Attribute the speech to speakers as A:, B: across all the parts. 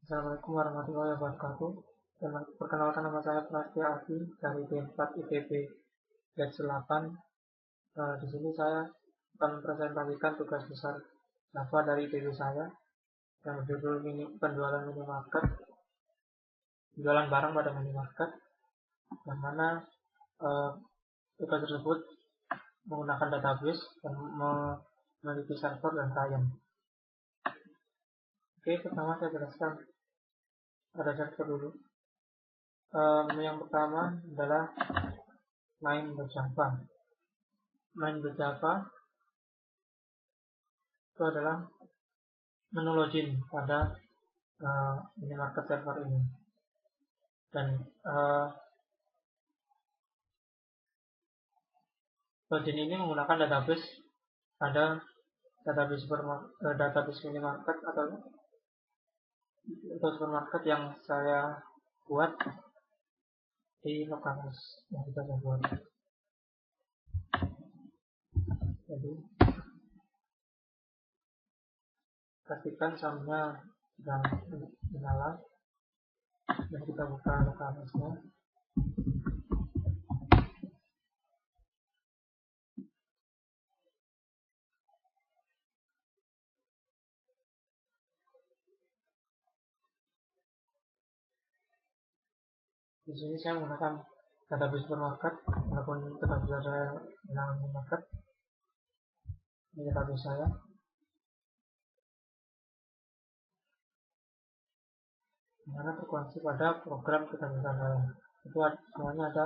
A: Assalamualaikum warahmatullahi wabarakatuh. Perkenalkan, nama saya Prastya Adi dari D4 IPB Batch 8. Di sini saya akan mempresentasikan tugas besar Java dari IPB saya yang berjudul penjualan minimarket, penjualan barang pada minimarket, yang mana tugas tersebut menggunakan database dan memiliki server dan client. Oke, pertama saya jelaskan pada server dulu. Yang pertama adalah main.java. Main.java itu adalah menu login pada minimarket server ini, dan login ini menggunakan database. Ada database minimarket atau supermarket yang saya buat di localhost yang kita buat. Jadi pastikan soundnya sudah menyala dan kita buka localhostnya. Di sini saya menggunakan database supermarket, walaupun tetap saya menggunakan minimarket. Ini database saya. Mana frekuensi pada program kita bisa itu semuanya ada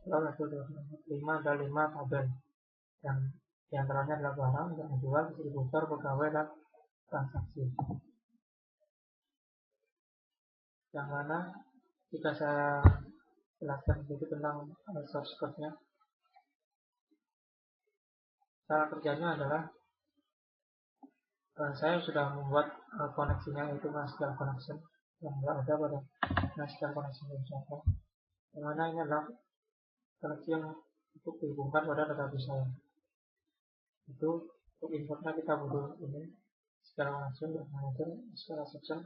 A: 5 tabel yang diantaranya adalah barang, yang jual, distributor, pegawai, dan transaksi. Yang mana jika saya jelaskan sedikit tentang source code-nya, cara kerjanya adalah saya sudah membuat koneksinya, yaitu MySQL connection yang ada pada MySQL connection Java, yang mana ini adalah koneksi yang untuk dihubungkan pada database saya. Itu untuk importnya kita butuh ini SQL connection, manager, SQL section,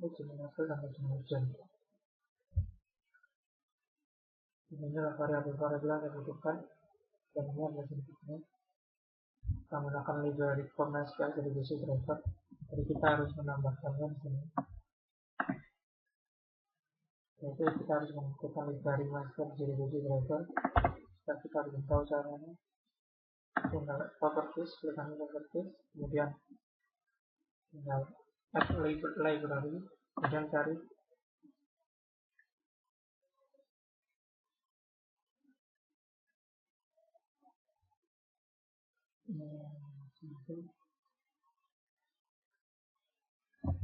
A: level, dan region. Ini adalah variabel-variabel yang kita butuhkan, dan ini adalah inputnya. Kita menggunakan library for MySQL JDBC driver, jadi kita harus menambahkannya di sini. Yaitu kita harus menggunakan library MySQL JDBC driver. Kita harus tahu caranya. Tinggal properties, klik kanan properties, kemudian tinggal add library, kemudian cari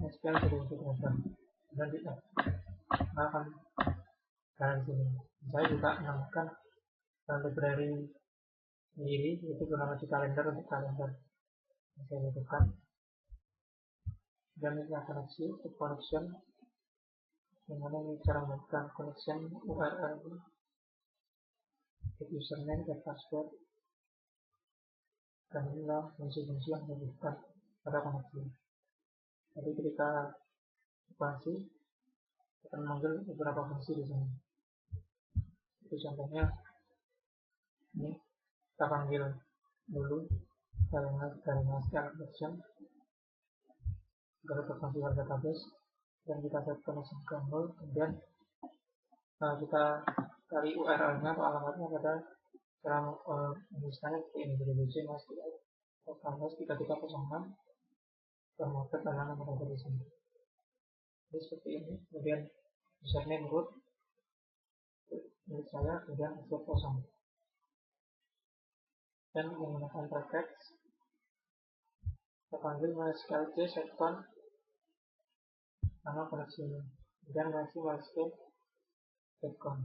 A: SQL JDBC driver, dan kita akan dari sini. Saya juga menambahkan library sendiri, yaitu bernama kalender untuk kalender yang saya butuhkan. Dan ini koneksi, connection, yang mana ini cara membuat connection URL, username dan password, dan inilah fungsi-fungsi yang dibutuhkan pada koneksi. Jadi ketika operasi akan memanggil beberapa fungsi di sini. Itu contohnya ini kita panggil dulu dari SQL connection dari configure database, dan kita set connection ke null, kemudian kita cari URL-nya atau alamatnya pada cara menuliskannya seperti ini, JDBC MySQL localhost 3306 supermarket dan nama di sini. Jadi seperti ini. Kemudian username root milik saya, kemudian password kosong, dan menggunakan prefix kita panggil MySQL setcon nama koneksi ini, kemudian MySQL setcon,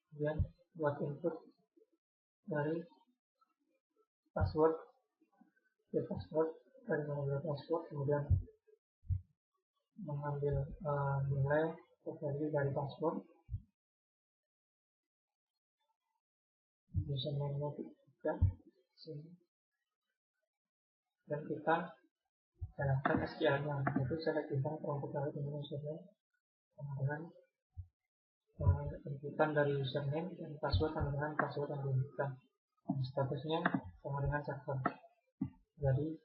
A: kemudian buat input dari password dari mengambil password, kemudian mengambil nilai value dari password, username-nya juga sini, dan kita jalankan SQL-nya, yaitu select bintang from pegawai Indonesia sama dengan inputan dari username dan password sama dengan password yang diinputkan. Statusnya sama dengan server. Jadi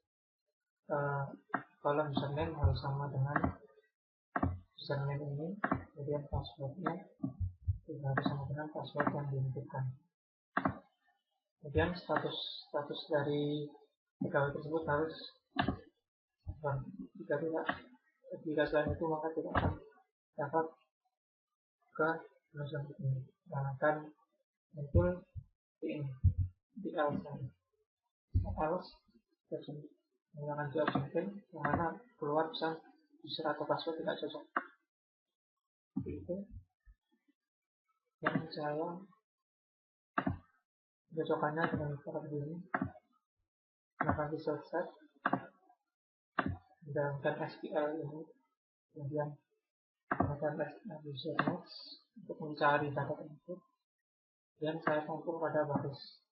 A: kolom username harus sama dengan username ini, kemudian passwordnya juga harus sama dengan password yang diinputkan. Kemudian status dari pegawai tersebut harus server. Jika selain itu maka tidak akan dapat ke user ini. Nah, akan muncul di else menggunakan di option field yang mana keluar pesan user atau password tidak cocok. Seperti itu yang saya cocokannya dengan cara begini. Melakukan visual set menjalankan SQL ini, kemudian menggunakan user nodes untuk mencari data tersebut, dan saya tampung pada baris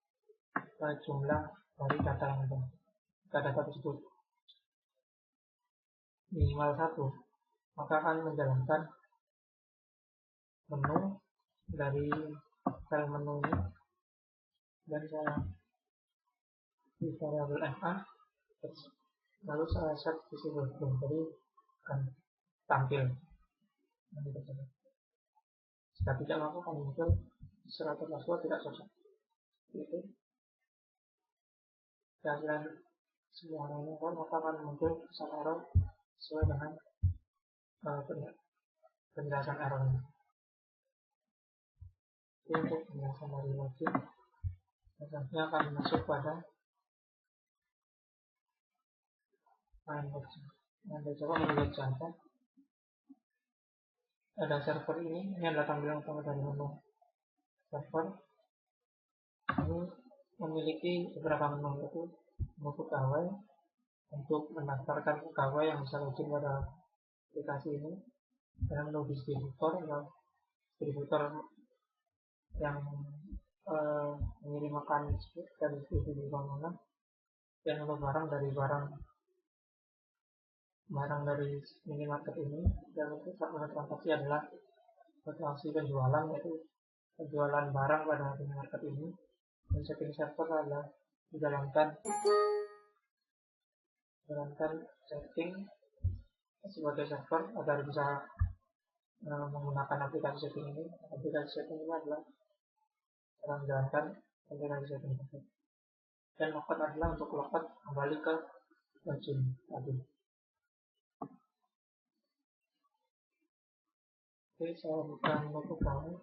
A: jumlah dari data yang ada. Jika data tersebut minimal 1, maka akan menjalankan menu dari file menu ini, dan saya di variabel fa lalu saya set visible room, jadi akan tampil nanti tersebut. Jika tidak maka akan muncul user atau password tidak cocok. Itu dan semua ini maka akan muncul pesan error sesuai dengan penjelasan errornya. Untuk penjelasan dari login, selanjutnya akan masuk pada main box. Nanti coba melihat contoh. Ada server ini adalah tampilan utama dari menu server. Ini memiliki beberapa menu, yaitu menu pegawai untuk mendaftarkan pegawai yang bisa login pada aplikasi ini, dan menu distributor yang mengirimkan dari distribusi bangunan, dan menu barang dari minimarket ini. Dan itu satu transaksi adalah transaksi penjualan, yaitu penjualan barang pada minimarket ini. Dan setting server adalah menjalankan setting sebagai server agar bisa menggunakan aplikasi setting ini. Aplikasi setting ini adalah cara menjalankan aplikasi setting tersebut. Dan logout adalah untuk logout kembali ke login tadi. Oke, saya buka menu pegawai.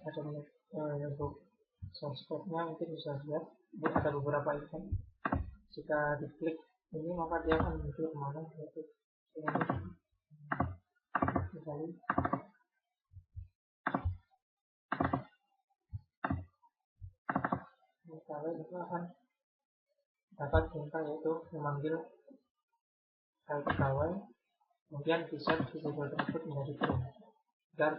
A: Ada untuk source code-nya mungkin bisa lihat. Ini ada beberapa event. Jika diklik ini maka dia akan muncul kemana, yaitu ini. Misalnya pegawai itu akan dapat perintah, yaitu memanggil file pegawai, kemudian di-set visible tersebut menjadi true agar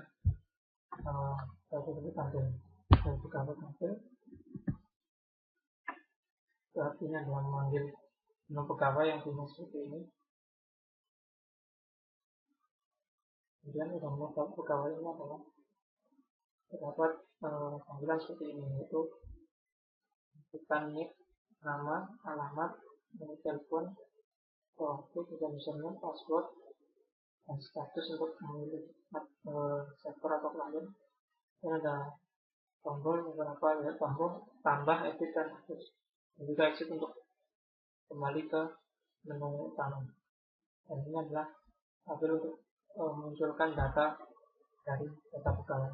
A: file tersebut tampil. File pegawai tampil itu artinya adalah memanggil menu pegawai yang punya seperti ini. Kemudian menu pegawai ini adalah terdapat panggilan seperti ini, yaitu bukan nick, nama, alamat, nomor telepon, waktu, dan username, password, dan status untuk memilih server atau klien. Dan ada tombol beberapa, ya, tombol tambah, edit, dan hapus. Dan juga exit untuk kembali ke menu utama. Dan ini adalah tabel untuk memunculkan data dari data pegawai.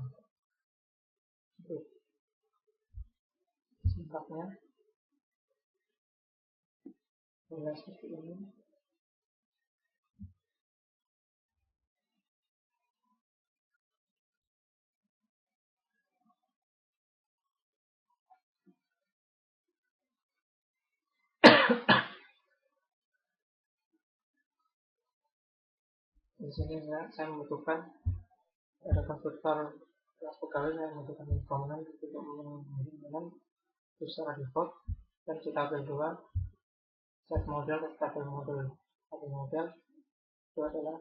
A: Singkatnya mulai seperti ini. Di sini saya membutuhkan ada konstruktor kelas pegawai, saya membutuhkan komponen untuk menggunakan secara default, dan seleksi tabel 2, set model ke tabel model. Tabel model itu adalah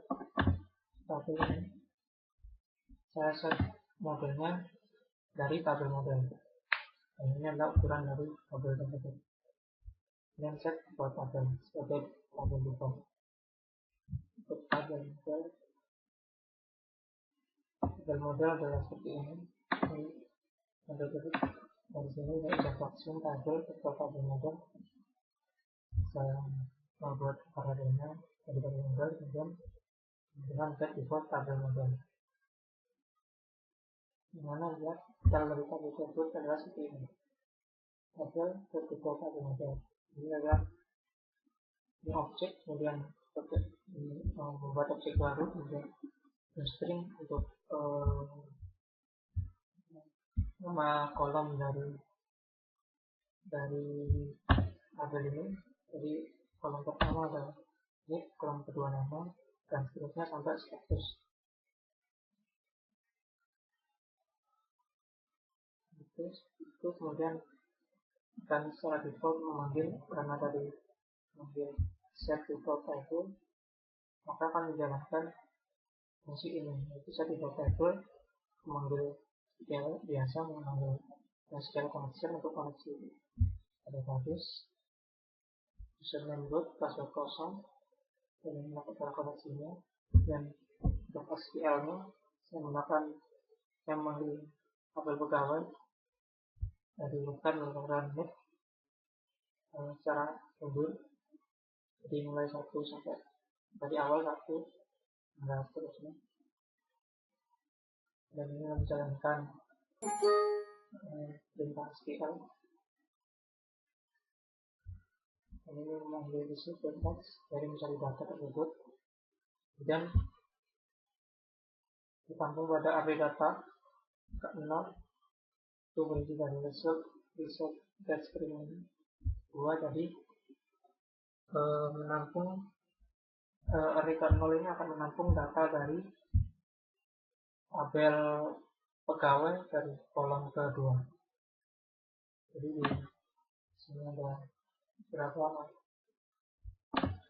A: tabel saya set modelnya dari tabel model. Dan ini adalah ukuran dari tabel tersebut. Dan set buat tabel sebagai tabel default. Untuk tabel model adalah seperti ini. Jadi dari sini saya bisa vaksin tabel ke tabel model. Saya membuat paradigma dari tabel model kemudian dengan set default tabel model. Dimana lihat cara dari tabel tersebut adalah seperti ini. Tabel set default tabel model. Ini adalah ini objek, kemudian membuat objek baru, kemudian string untuk nama kolom dari tabel ini. Jadi kolom pertama adalah nick, kolom kedua nama, dan seterusnya sampai status. Itu kemudian akan secara default memanggil, karena tadi memanggil set default table, maka akan menjalankan fungsi ini, yaitu set default table memanggil biasa memanggil SQL connection untuk koneksi database, username root, password kosong, dan melakukan koneksinya. Dan untuk SQL nya saya menggunakan yang memanggil tabel pegawai dari bukan menggunakan net secara mundur, jadi mulai 1 sampai dari awal 1 dan seterusnya. Dan ini menjalankan perintah SQL. Dan ini memanggil receive dan text dari mencari data tersebut, dan ditampung pada array data ke 0 itu berisi dari result get string 2. Jadi menampung array ke 0 ini akan menampung data dari tabel pegawai dari kolom kedua. Jadi di sini ada beberapa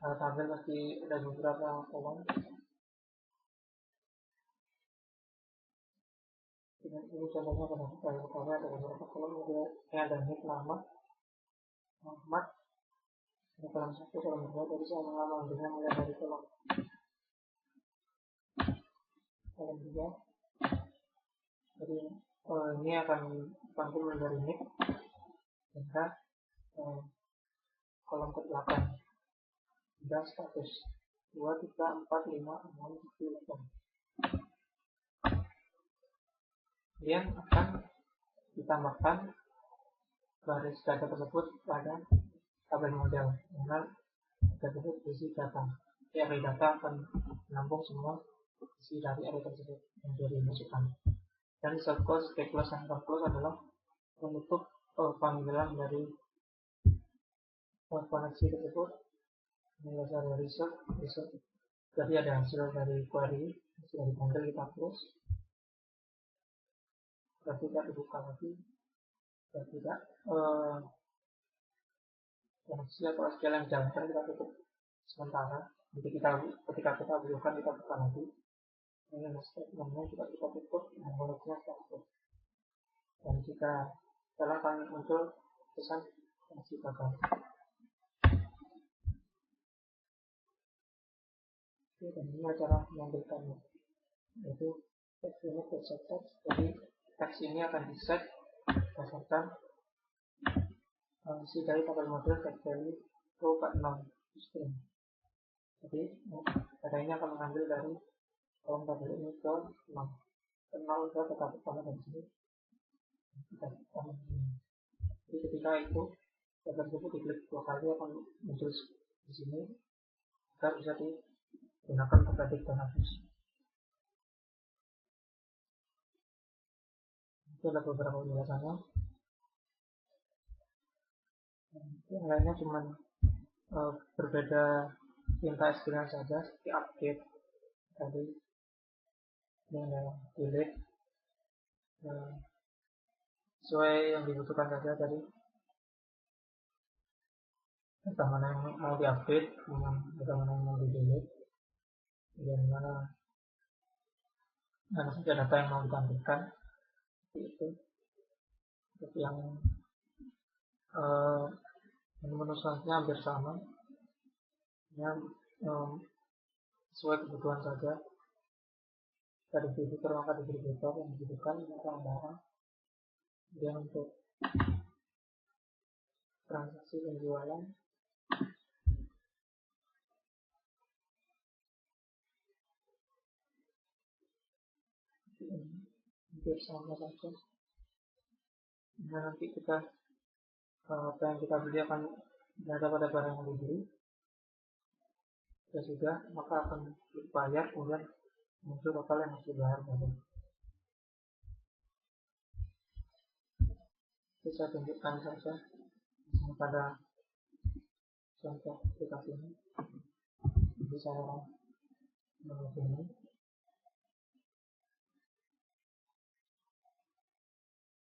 A: tabel, pasti ada beberapa kolom. Ini contohnya pada tabel pegawai ada beberapa kolom. Ini ada nick, nama, Muhammad, ini kolom 1, kolom 2. Jadi saya mengambilnya mulai dari kolom 3. Jadi ini akan ditampung dari nick hingga kolom ke-8 dan status 2, 3, 4, 5, 6, 7, 8. Kemudian akan ditambahkan baris data tersebut pada tabel model, karena data tersebut berisi data. Array data akan menampung semua isi dari array tersebut yang sudah dimasukkan. Dan subclause, stateless, dan subclause adalah menutup panggilan dari koneksi tersebut. Ini dasar dari result. Jadi ada hasil dari query sudah dipanggil, kita close. Dan tidak dibuka lagi, dan tidak koneksi atau SQL yang dijalankan kita tutup sementara. Ketika kita butuhkan kita buka lagi. Ini statementnya juga kita tutup dan koneksinya status. Dan jika setelah akan muncul pesan koneksi gagal. Dan ini cara mengambilkannya, yaitu text ini set text. Jadi teks ini akan di-set berdasarkan isi dari tabel model text value row ke-6 string. Jadi data ini akan mengambil dari kolom tabel ini ke 6 ke 0 ke tabel pertama dari sini. Jadi ketika itu tabel tersebut diklik 2 kali akan muncul di sini agar bisa digunakan untuk edit dan hapus. Itu ada beberapa penjelasannya. Yang lainnya cuma berbeda perintah SQL saja, seperti update tadi, ini adalah delete, sesuai yang dibutuhkan saja tadi. data mana yang mau diupdate, data mana yang mau di delete, dan mana saja data yang mau ditampilkan. Itu yang menu selanjutnya hampir sama, ya, sesuai kebutuhan saja. Dari distributor maka distributor yang dibutuhkan barang-barang. Kemudian untuk transaksi penjualan hampir sama saja. Nah, nanti kita apa yang kita beli akan berada pada barang yang dibeli. Jika sudah, maka akan dibayar, kemudian muncul total yang harus dibayar baru. Saya tunjukkan saja pada contoh aplikasi ini. Jadi saya mengunduh ini.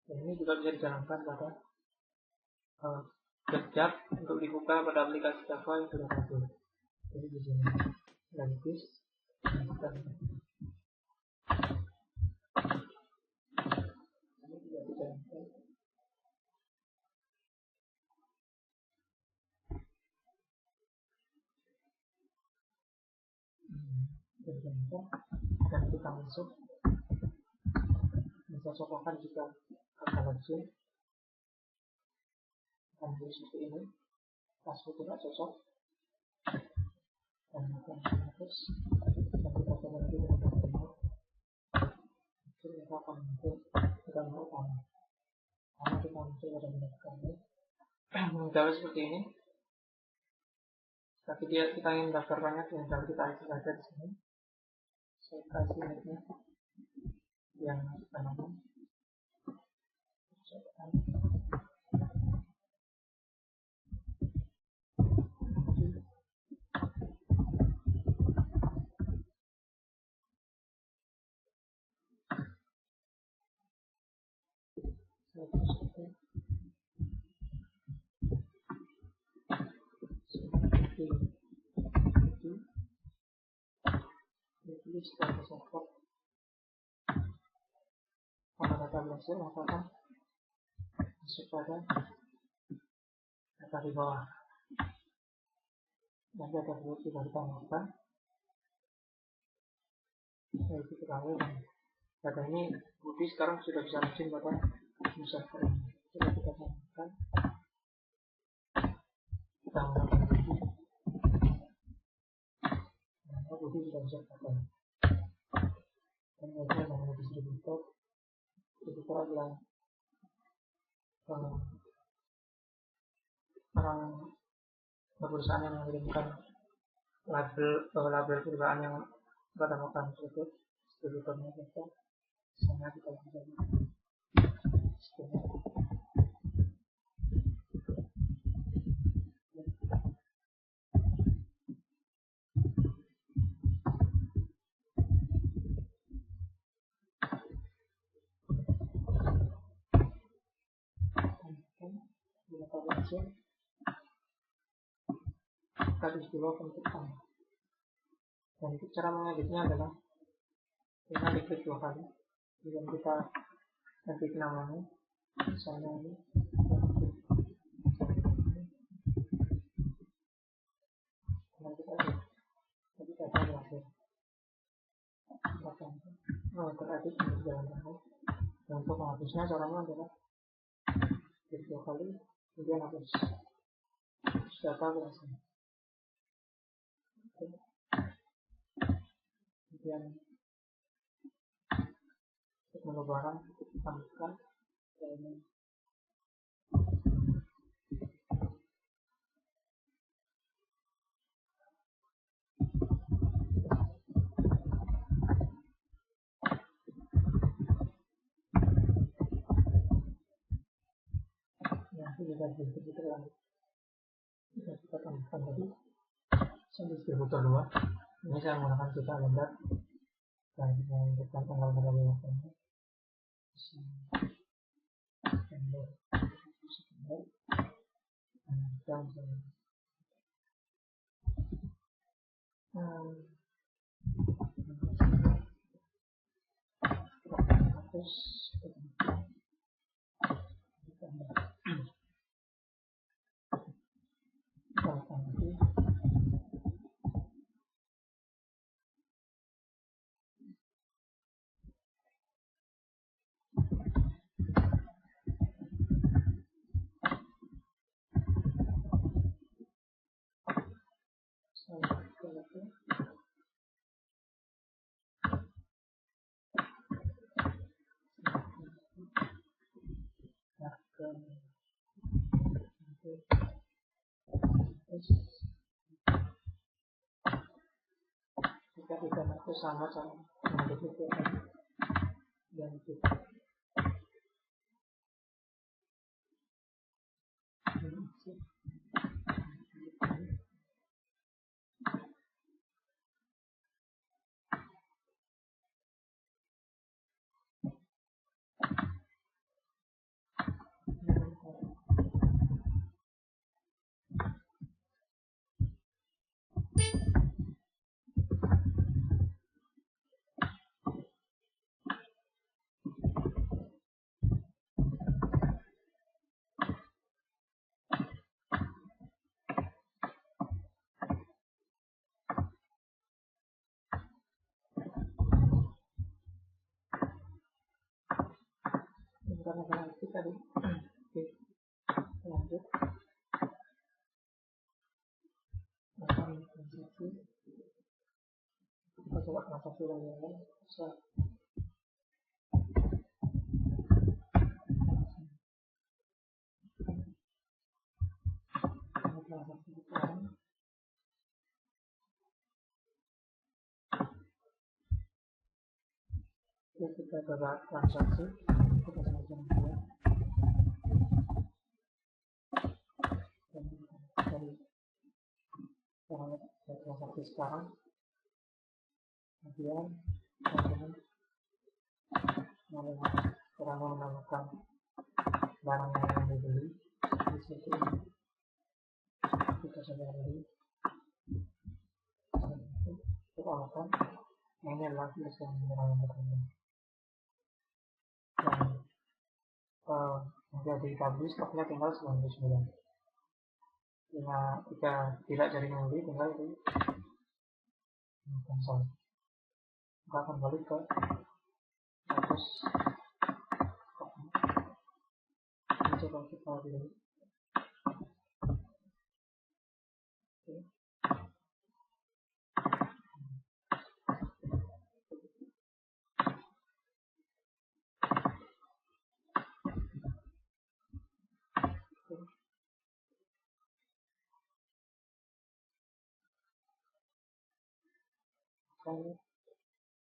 A: Dan ini juga bisa dijalankan pada setiap untuk dibuka pada aplikasi Java yang sudah ada. Jadi di sini lanjut kita ini juga dijalankan. Dan kita masuk bisa cocokkan juga apalagi dan seperti ini password tidak cocok dan akan terus dan kita coba lagi dengan benar kita akan muncul kita melakukan karena kita muncul pada menit kami menjawab seperti ini. Tapi kita ingin daftarkannya tinggal kita isi saja di sini. Saya kasih linknya yang namanya ini secara support pada data berhasil maka masuk pada data di bawah dan data tersebut sudah ditambahkan yaitu ketahui dan data ini Budi sekarang sudah bisa login pada user ini. Coba kita tambahkan kita menggunakan Budi maka Budi sudah bisa pakai dan kemudian dengan distributor adalah orang perusahaan yang mengirimkan label perusahaan yang berdasarkan tersebut distributornya saja misalnya kita bisa tadi dulu penentukan dan itu cara mengeditnya adalah kita diklik 2 kali kemudian kita edit namanya misalnya ini dan kita edit jadi data berhasil teredit untuk jalan-jalan dan untuk menghapusnya caranya adalah klik 2 kali kemudian hapus data berhasil. Kemudian untuk menu barang tambahkan ini nanti bisa distributor lagi bisa kita tambahkan tadi saya distributor 2 ini saya menggunakan kita lengkap dan kita menentukan tanggal berlakunya September dan jika ikan itu sama menjadi ikan dan juga karena itu tadi. Oke, lanjut akan transaksi. Kita coba transaksi lagi ya. Bisa transaksi sekarang. Kita coba transaksi. Kita saja buat dari transaksi sekarang. Kemudian kita menamakan barang yang dibeli seperti ini. Kita coba beli. Kita akan ini adalah tulisan yang berkembang dan menjadi publish stoknya tinggal 99. Jika tidak jadi membeli tinggal di konsol. Kita akan balik ke status ini. Coba kita dulu. Oke.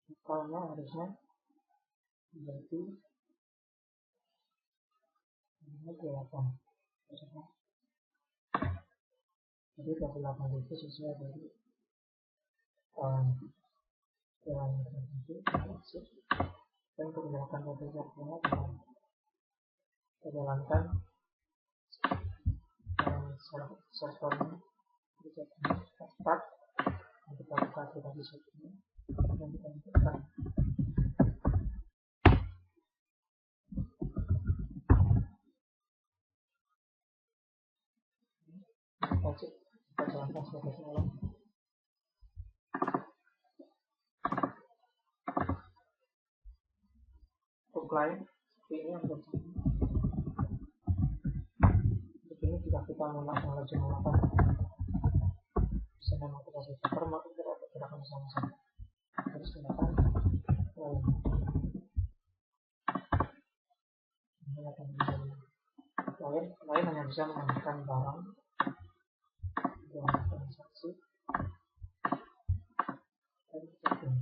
A: Misalnya harusnya menjadi 28. Jadi 28 itu sesuai dari jalan transaksi dan kebijakan pekerjaannya dengan menjalankan servernya kebijakannya start. Kita buka aplikasi servernya dan kita buka. Kita jalankan sebagai soalan. Untuk lain seperti ini yang bersama. Di sini jika kita menggunakan misalnya aplikasi server, maka kita dapat gerakan sama-sama. Terus gunakan lain hanya bisa menambahkan barang dan transaksi dan setting.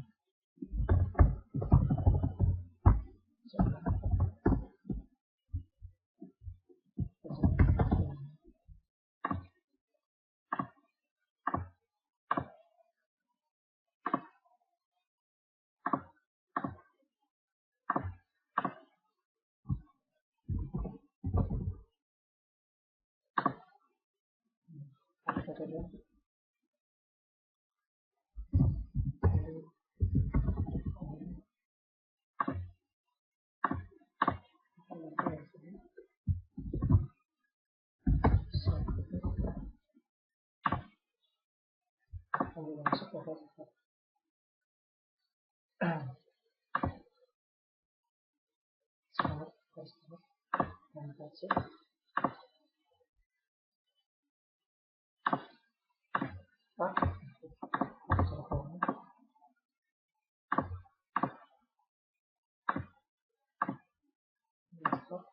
A: Lanjut masuk ke fase semangat tersebut dan fase pak servernya masuk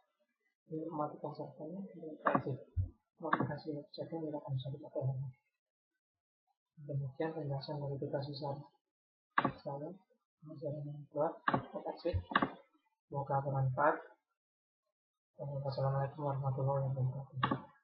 A: matikan servernya exit notifikasi website tidak akan bisa dipakai lagi. Demikian penjelasan dari tugas besar saya. Saya membuat exit. Semoga bermanfaat. Wassalamualaikum warahmatullahi wabarakatuh.